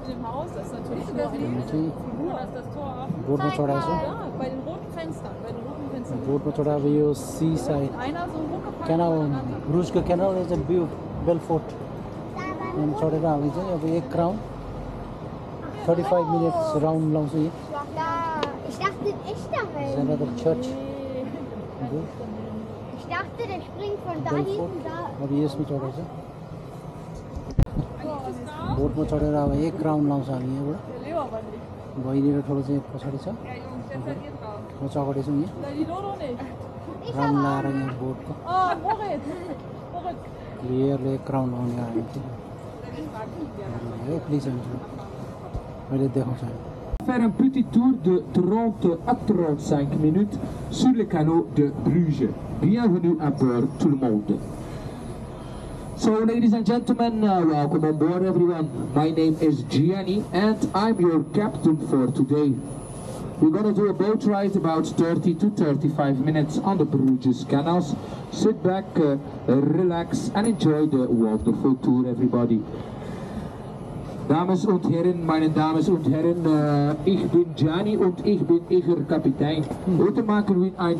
in dem Haus, das ist natürlich nur eine Figur, da ist das Tor offen. Boat में छोड़ा है Ja, bei den roten Fenstern, boat में छोड़ा है ये sea side Einer so rumgepackt. canal Bruges का canal is a bell fort and छोड़ेगा अभी से अब एक round 35 minutes round long से Ich dachte, ein echter it's Helm. another church Ich dachte, der springt von da bell hinten fort da. अब ये इसमें छोड़ा है boat में छोड़ेगा अब एक round long से आ गई है बड़ा Der Leo aber nicht. बहिनी थोड़ा से पछाड़ी छ Ja, Jungs, der verliert drauf. म चौकडी छु यहाँ Na, die Lodo nicht. Round लाएर यहाँ बोटको Oh, Moritz. Moritz. क्लियरली एक राउन्ड आउने आयो है प्लिज हुन्छ मैले देखाउँछु Faire un petit tour de 30 à 35 minutes sur le canal de Bruges. Bienvenue à bord tout le monde. So ladies and gentlemen, welcome on board everyone. My name is Gianni and I'm your captain for today. We're going to do a boat ride about 30 to 35 minutes on the Bruges canals. Sit back, relax and enjoy the wonderful tour everybody. Dames und Herren, meine Damen und Herren, ich bin Gianni und ich bin Ihr Kapitein. Heute machen wir eine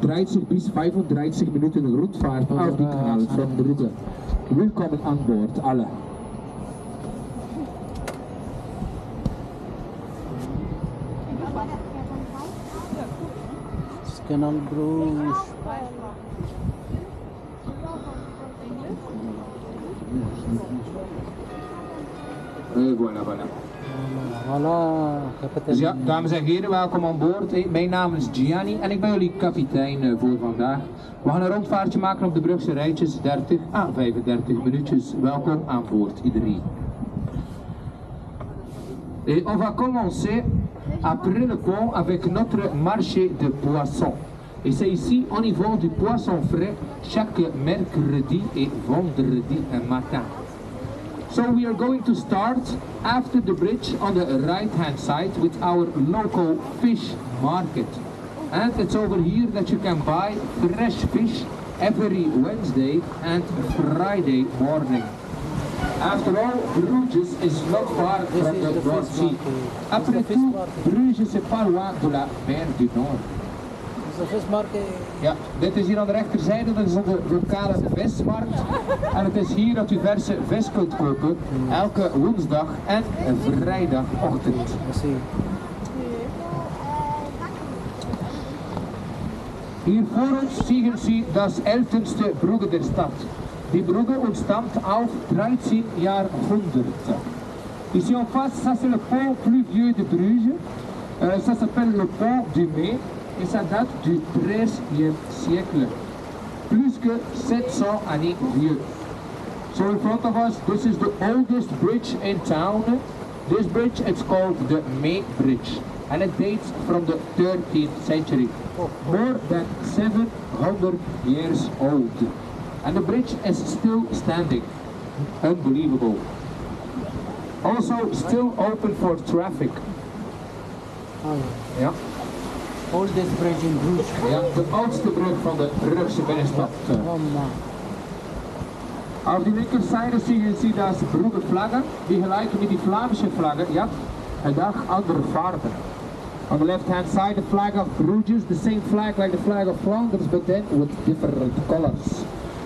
30 bis 35 Minuten Rundfahrt auf die Canal von Brugge. Willkommen an Bord, alle. Canal Bruges Voilà, voilà. voilà kapitein Dus ja, dames en heren, welkom aan boord. Mijn naam is Gianni en ik ben jullie kapitein voor vandaag. We gaan een rondvaartje maken op de Brugse rijtjes, 30 à 35 minuutjes. Welkom aan boord iedereen. Et on va commencer après le pont avec notre marché de poissons. Et c'est ici, on y vend du poisson frais chaque mercredi et vendredi matin. So we are going to start after the bridge on the right hand side with our local fish market. And it's over here that you can buy fresh fish every Wednesday and Friday morning. After all, Bruges is not far from the North Sea. Après tout, Bruges c'est pas loin de la mer du Nord. de vismarkt Ja, dit is hier aan de rechterzijde, dat is de lokale vismarkt. En het is hier dat u verse vis kunt kopen, elke woensdag en vrijdagochtend. Hier voor ons zien Sie das älteste Brugge der Stadt. Die Brugge ontstammt auf 13 Jahrhunderte. Ici en face, ça c'est le pont plus vieux de Bruges. Ça s'appelle le pont du Mai. Et ça date du XIIIe siècle, plus que 700 années vieux. So in front of us, this is the oldest bridge in town. This bridge, it's called the May Bridge, and it dates from the 13th century, more than 700 years old. And the bridge is still standing, unbelievable. Also still open for traffic. Yeah. Oldest bridge in Bruges. Ja, de oudste brug van de Brugse binnenstad. Auf die linkerzijde zie je dat Brugge vlaggen, die gelijken met die Vlaamse vlaggen, ja, een dag andere farben. On the left hand side the flag of Bruges, the same flag like the flag of Flanders, but then with different colors.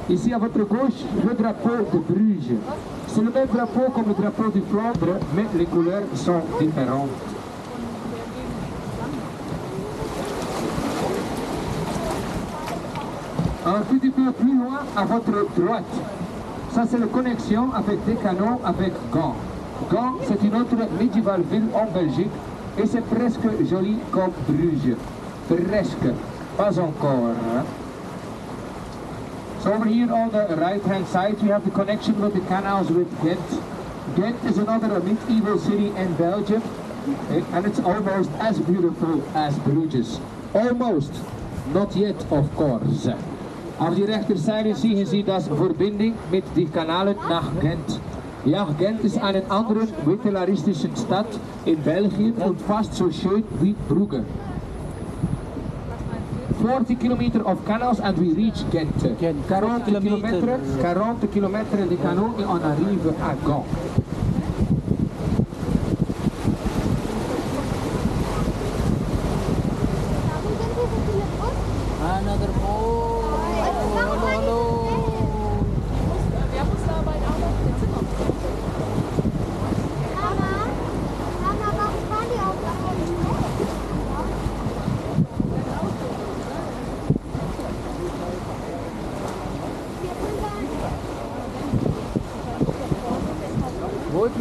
Ici à votre gauche, le drapeau de Bruges. C'est le même drapeau comme le drapeau du Flandre, mais les couleurs sont différentes. Un petit peu plus loin, à votre droite, ça c'est la connexion avec des canaux avec Gand. Gand, c'est une autre médiévale ville en Belgique et c'est presque joli comme Bruges. Presque, pas encore. Hein? So over here on the right hand side we have the connection with the canals with Ghent. Ghent is another medieval city in Belgium and it's almost as beautiful as Bruges. Almost, not yet of course. Auf die rechterzijde zie je dat verbinding met die kanalen naar Ghent. Ja, Ghent is eine andere mittellaristische Stadt in België und fast so schön wie Brugge. 40 kilometer of canals and we reach Ghent. 40 kilometer de canaux et on arrive à Gand.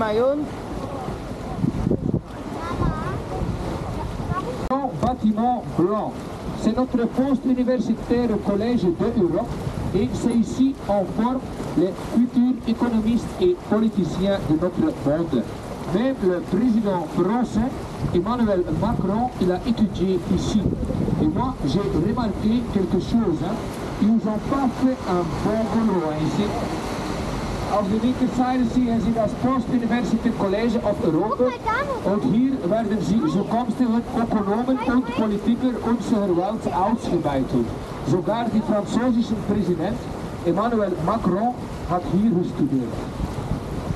ngayon. Bâtiment blanc. C'est notre post-universitaire collège d'Europe et c'est ici on forme les futurs économistes et politiciens de notre monde. Même le président français, Emmanuel Macron, il a étudié ici. Et moi, j'ai remarqué quelque chose. Ils n'ont pas fait un bon boulot ici. Auf der linkerzijde zie je das Post-University College of Europe. Und hier werden sie zukünftige Ökonomen und Politiker unserer Welt ausgebildet. Sogar die französische Präsident Emmanuel Macron hat hier gestudeerd.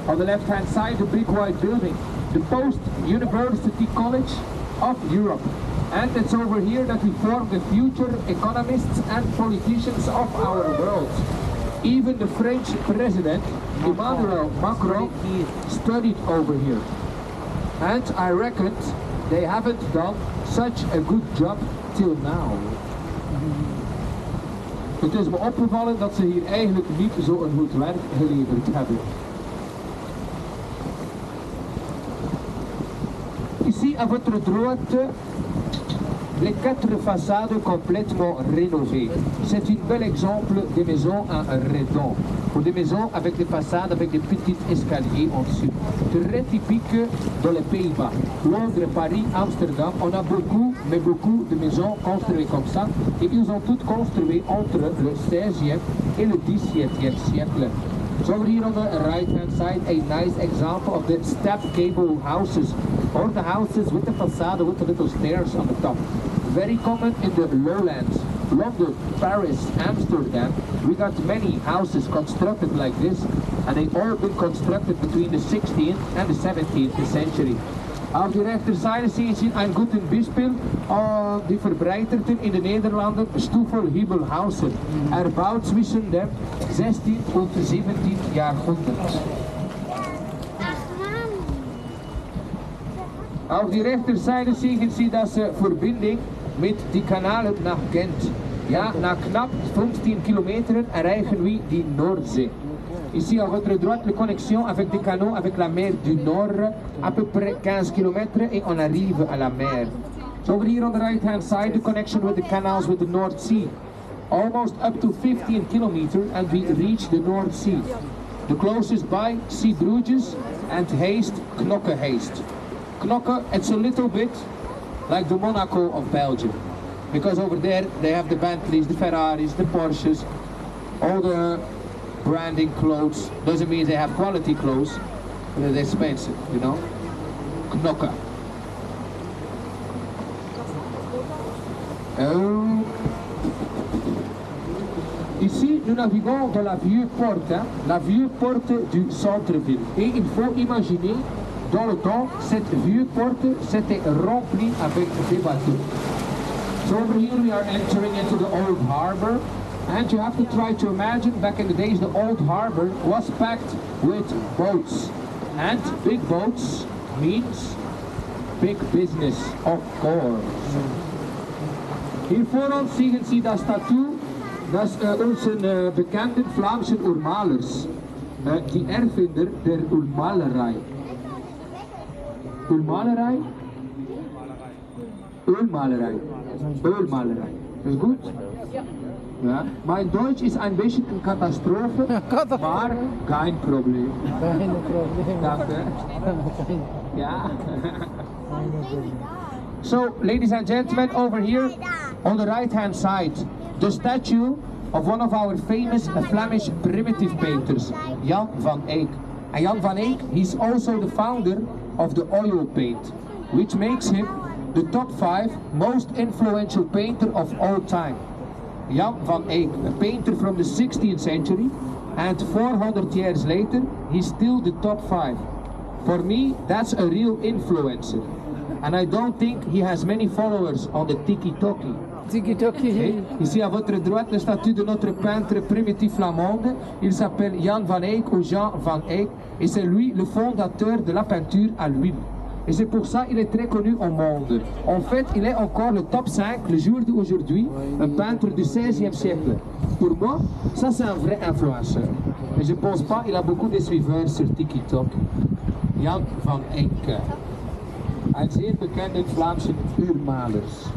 On the left hand side, the big white building, the Post-University College of Europe. And it's over here that we form the future economists and politicians of our world. Even the French president, Emmanuel Macron, studied over here. And I reckon they haven't done such a good job till now. Het is me opgevallen dat ze hier eigenlijk niet zo een goed werk geleverd hebben. Ici à votre droite, les 4 façades complètement rénovées. C'est un bel exemple des maisons en redon. Pour des maisons avec des façades avec des petits escaliers en dessus. Très typique dans les Pays-Bas. Londres, Paris, Amsterdam, on a beaucoup, mais beaucoup de maisons construites comme ça. Et ils ont toutes construites entre le 16e et le 17e siècle. So here on the right hand side, a nice example of the step gable houses, or the houses with the facade with the little stairs on the top. Very common in the lowlands, London, Paris, Amsterdam. We got many houses constructed like this, and they all been constructed between the 16th and the 17th century. Auf die rechterzijde zie je een guten Beispiel die verbreiterten in de Nederlanden Stuffelhübelhausen, erbouwd zwischen dem 16 und 17 Jahrhundert. Auf die rechterzijde zie je dat verbinding met die kanalen naar Gent. Ja, na knapp 15 kilometer erreichen we die Noordzee. Ici à votre droite, la connexion avec des canaux avec la mer du Nord, à peu près 15 km et on arrive à la mer. So over here on the right hand side, the connection with the canals with the North Sea. Almost up to 15 kilometers and we reach the North Sea. The closest by, see Bruges and Heest, Knokke Heest. Knokke, it's a little bit like the Monaco of Belgium. Because over there they have the Bentleys, the Ferraris, the Porsches, all the branding clothes. Doesn't mean they have quality clothes, but they're expensive, you know. Knokke. Ici, nous naviguons dans la vieille porte, la vieille porte du centre-ville. Et il faut imaginer, dans le temps, cette vieille porte s'était remplie avec des bateaux. So over here we are entering into the old harbor. And you have to try to imagine, back in the days, the old harbor was packed with boats. And big boats means big business, of course. Hier voor ons zien ze dat statue. Dat is onze bekende Vlaamse oermalers. Die ervinder der oermalerij. Oermalerij? Ölmalerei. Ölmalerei. Ist gut? Ja. Mein Deutsch ist ein bisschen eine Katastrophe, aber kein Problem. Kein Problem. Danke. Ja. So, ladies and gentlemen, over here on the right hand side, the statue of one of our famous Flemish primitive painters, Jan van Eyck. And Jan van Eyck, he's also the founder of the oil paint, which makes him the top 5 most influential painter of all time. Jan van Eyck, a painter from the 16th century, and 400 years later, he's still the top 5. For me, that's a real influencer. And I don't think he has many followers on the TikToki. Tiki-toki. Ici à votre droite, le statut de notre peintre primitif flamande. Il s'appelle Jan van Eyck ou Jean van Eyck et c'est lui le fondateur de la peinture à l'huile. Et c'est pour ça qu'il est très connu au monde. En fait, il est encore le top 5 le jour d'aujourd'hui, un peintre du 16e siècle. Pour moi, ça c'est un vrai influenceur. Et je pense pas qu'il a beaucoup de suiveurs sur TikTok. Jan van Enke. Een zeer bekende Vlaamse uurmalers.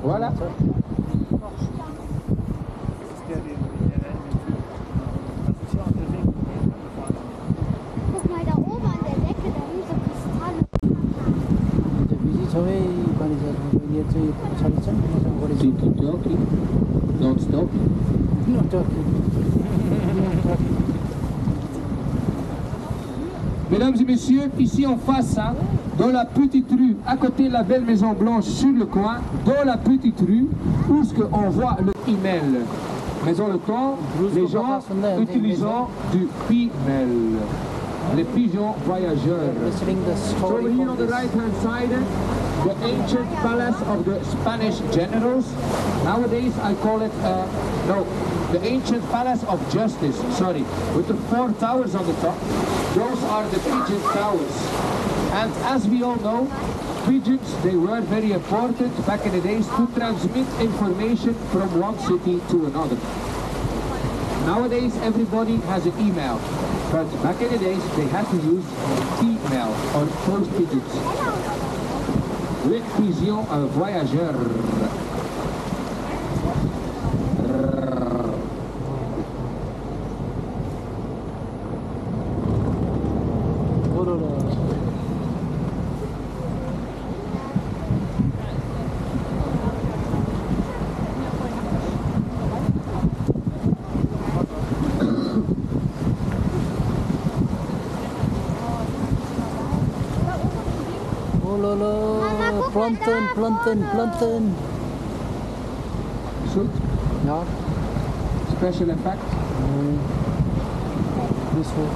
Voilà. Guck mal da oben an der Decke, da sind so Kristalle. TikTok. Don't stop. Mesdames et messieurs, ici en face, hein, dans la petite rue, à côté de la belle maison blanche sur le coin, dans la petite rue, où ce qu'on voit le email. Mais en le temps, les gens utilisant du email. Les pigeons voyageurs. So over here on the right hand side, the ancient palace of the Spanish generals. Nowadays I call it, the ancient palace of justice, sorry, with the 4 towers on the top. Those are the pigeon towers. And as we all know, pigeons, they were very important back in the days to transmit information from one city to another. Nowadays everybody has an email, but back in the days they had to use email or post pigeons. Les pigeons voyageurs. Planten. Shoot. Ja. Special effect. This one.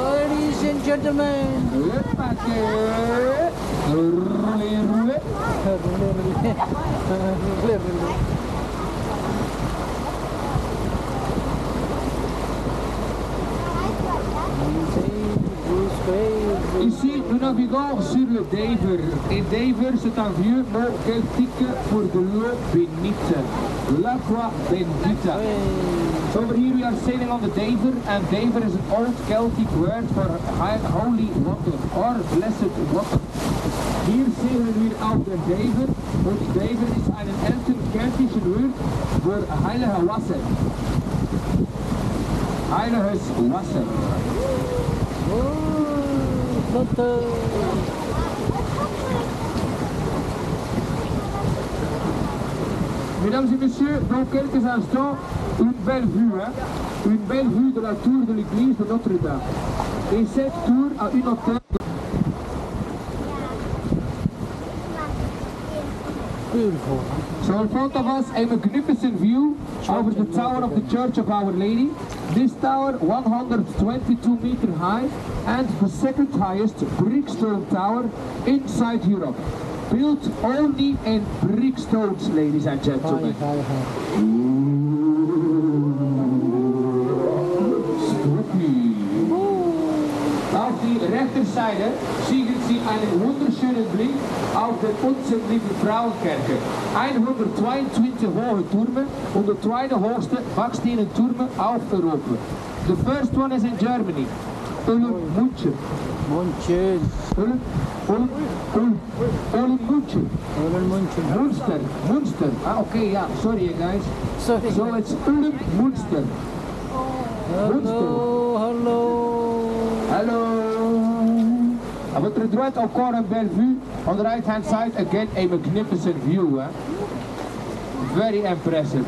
Ladies and gentlemen. Ici, nous naviguons sur le Dever. Et Dever, c'est un vieux mot celtique pour de l'eau bénite. L'aqua bendita. So over here we are sailing on the Dever, and Dever is an old Celtic word for holy water or blessed water. Hier sailen wir auf der Dever, und Dever ist ein älter keltisches Wort für heilige Wasser. Heiliges Wasser. Mesdames et messieurs, dans quelques instants, une belle vue, hein? Une belle vue de la tour de l'église de Notre-Dame. Et cette tour a une hauteur de... Beautiful. So in front of us a magnificent view over the tower of the Church of Our Lady. This tower 122 meters high and the second highest brickstone tower inside Europe. Built only in brickstones, ladies and gentlemen. Auf die Rechterzijde sehen Sie einen wunderschönen Blick auf den Unsere Liebe Frauenkerke. 122 hohe Türme und der zweite höchste backstenen Türme auf Europa. The first one is in Germany. München. Münster. Ah, okay, yeah, sorry guys. Sorry. So it's Münster. Hello. À votre droite, encore une belle vue. On the right hand side, again, a magnificent view. Eh? Very impressive.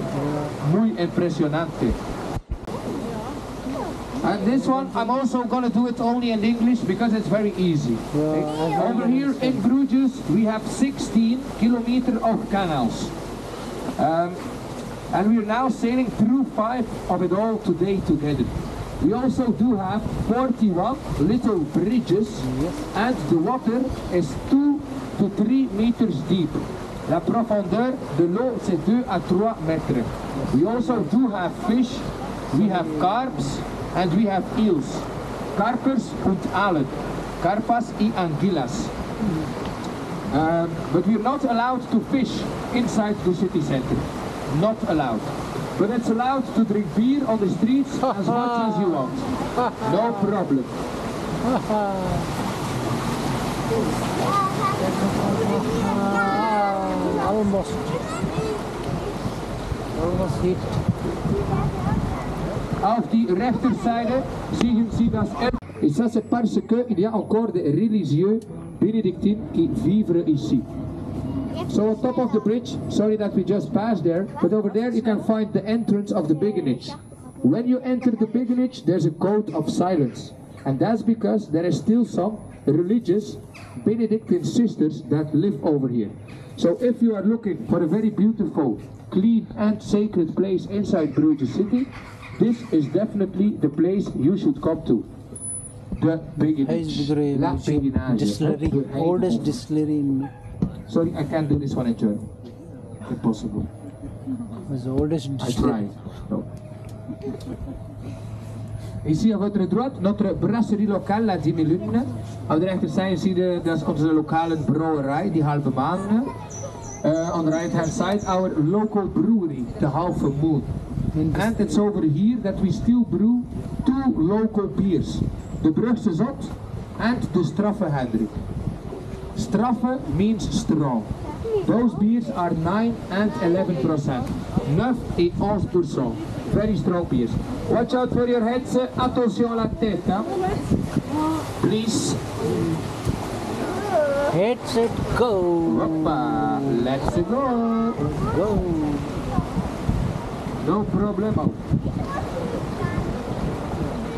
Muy impresionante. And this one, I'm also going to do it only in English because it's very easy. Over here in Bruges, we have 16 kilometers of canals. And we are now sailing through 5 of it all today together. We also do have 41 little bridges, and the water is 2 to 3 meters deep. La profondeur de l'eau, c'est 2 à 3 mètres. We also do have fish, we have carps, and we have eels. Karpers und Aalen. Karpas y anguillas. But we're not allowed to fish inside the city center. Not allowed. But it's allowed to drink beer on the streets as much as you want. No problem. Almost hit. Auf die Rechterzijde zien Sie das. Et ça c'est parce qu'il y a encore des religieux bénédictines qui vivent ici. So on top of the bridge, sorry that we just passed there, but over there you can find the entrance of the Beginage. When you enter the Beginage, there's a code of silence. And that's because there are still some religious Benedictine sisters that live over here. So if you are looking for a very beautiful, clean and sacred place inside Bruges city, this is definitely the place you should come to. The Beginage. La Beginage. Distillery, oldest distillery in... Sorry, I can't do this one in German. Impossible. It's the oldest I distillery. tried. No. Ici à votre droite, notre brasserie locale, la 10 Lune. Aan de rechterzijde zie je, dat is onze lokale brouwerij, die Halve Maan. On the right hand side, our local brewery, the Halve Moon. And it's over here that we still brew 2 local beers. De Brugse Zot and the Straffe Hendrik. Straffe means strong. Those beers are 9 and 11%. 9 et 11%. Very strong beers. Watch out for your heads. Attention à la tête. Hein? Please. Head, set, go. Hoppa. Let's go. Go. No problemo.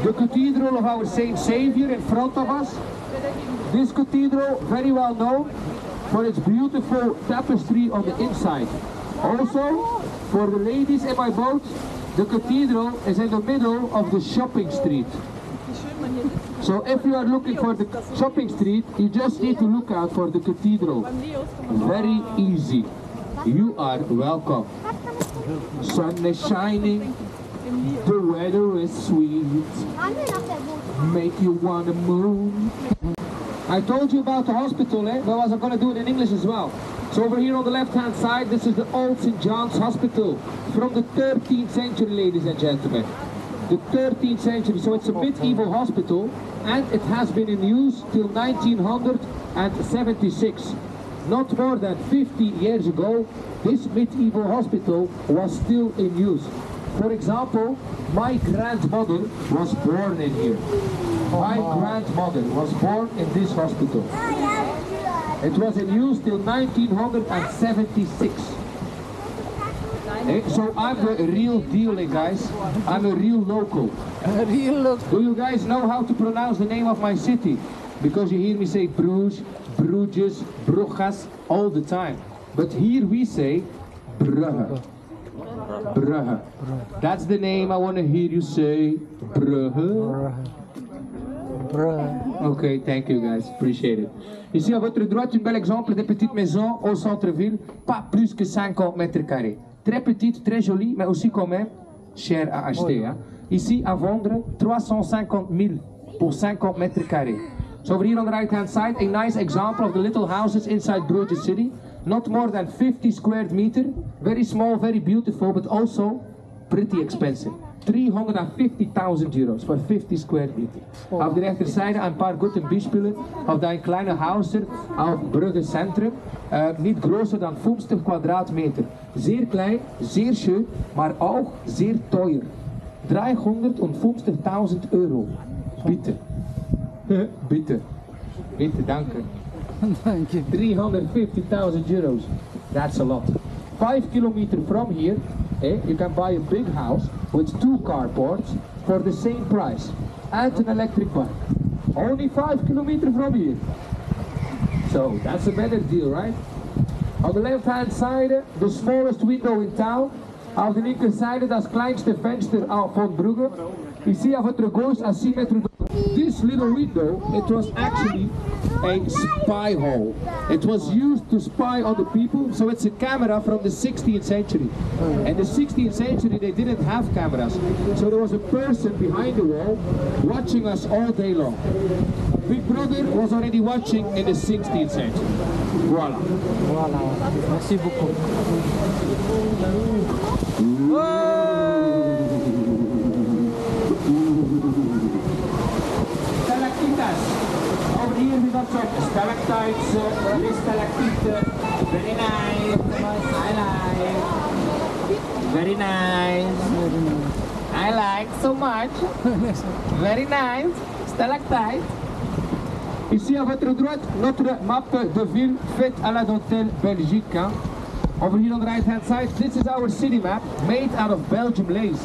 The cathedral of our Saint Savior in front of us. This cathedral, very well known for its beautiful tapestry on the inside. Also, for the ladies in my boat, the cathedral is in the middle of the shopping street. So if you are looking for the shopping street, you just need to look out for the cathedral. Very easy. You are welcome. Sun is shining, the weather is sweet, make you wanna move. I told you about the hospital, but I was going to do it in English as well. So over here on the left hand side, this is the old St. John's Hospital from the 13th century, ladies and gentlemen. The 13th century, so it's a medieval hospital and it has been in use till 1976. Not more than 50 years ago, this medieval hospital was still in use. For example, my grandmother was born in here. My grandmother was born in this hospital. It was in use till 1976. So I'm a real deal, guys. I'm a real local. Do you guys know how to pronounce the name of my city? Because you hear me say Bruges, Bruges, Bruges all the time. But here we say Brugge. Brugge. That's the name I want to hear you say. Brugge. Okay, thank you guys, appreciate it. Ici à votre droite, une belle exemple de petite maison au centre-ville, pas plus que 50 mètres carrés. Très petite, très jolie, mais aussi quand même cher à acheter. Hein. Ici à vendre 350 000 pour 50 mètres carrés. So over here on the right hand side, a nice example of the little houses inside Bruges city. Not more than 50 square meter, very small, very beautiful, but also pretty expensive. 350.000 euros for 50 square meter. Auf der rechterzijde ein paar gute Beispiele auf dein kleine Hauser auf Brugge Centrum. Nicht größer dan 50 Quadratmeter. Sehr klein, sehr schön, maar auch sehr teuer. 350.000 Euro. Bitte. Bitte. Bitte, danke. Thank you. 350.000 euros. That's a lot. 5 kilometers from here, you can buy a big house with 2 carports for the same price and an electric bike. Only 5 kilometers from here. So that's a better deal, right? On the left hand side, the smallest window in town. Auf der linker Seite das kleinste Fenster von Brugge. Ici à votre gauche, à 6 mètres de... This this little window, it was actually a spy hole. It was used to spy on the people, so it's a camera from the 16th century. And the 16th century they didn't have cameras, so there was a person behind the wall watching us all day long. Big Brother was already watching in the 16th century. Voilà. Voilà. Merci beaucoup. Stalactites. Over here we got some stalactites, this stalactite, very nice. I like. Very nice. I like so much. Very nice. Stalactite. Ici à votre droite, notre map de ville faite à la dentelle Belgique. Hein. Over here on the right hand side, this is our city map made out of Belgium lace.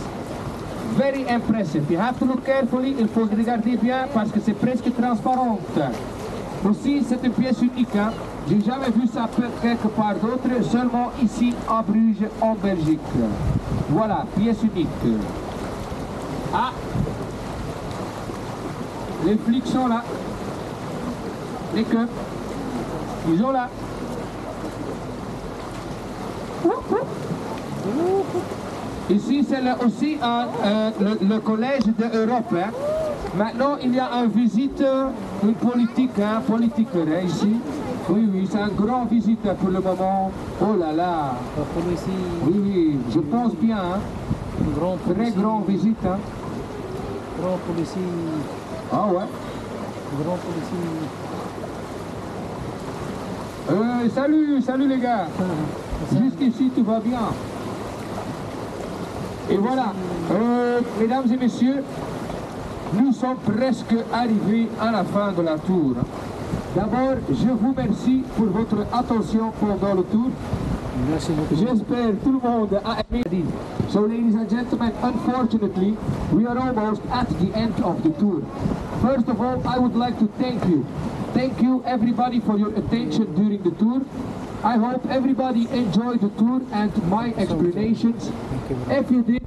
Very impressive. You have to look carefully, il faut regarder bien parce que c'est presque transparent. Aussi, c'est une pièce unique. Hein. J'ai jamais vu ça quelque part d'autre, seulement ici à Bruges en Belgique. Voilà, pièce unique. Ah, les flics sont là. Les queues, ils sont là. Ici, c'est aussi le collège de Europe. Hein. Maintenant, il y a une visite, une politique, hein, ici. Oui, oui, c'est un grand visite pour le moment. Oh là là. Oui, oui, je pense bien. Hein. Très grand visite. Hein. Grand policier. Ah ouais. Grand policier. Salut les gars. Jusqu'ici tout va bien. Et voilà, mesdames et messieurs, nous sommes presque arrivés à la fin de la tour. D'abord, je vous remercie pour votre attention pendant le tour. Merci beaucoup. J'espère tout le monde a aimé. So ladies and gentlemen, unfortunately, we are almost at the end of the tour. First of all, I would like to thank you. Thank you everybody for your attention during the tour. I hope everybody enjoyed the tour and my explanations. If you did,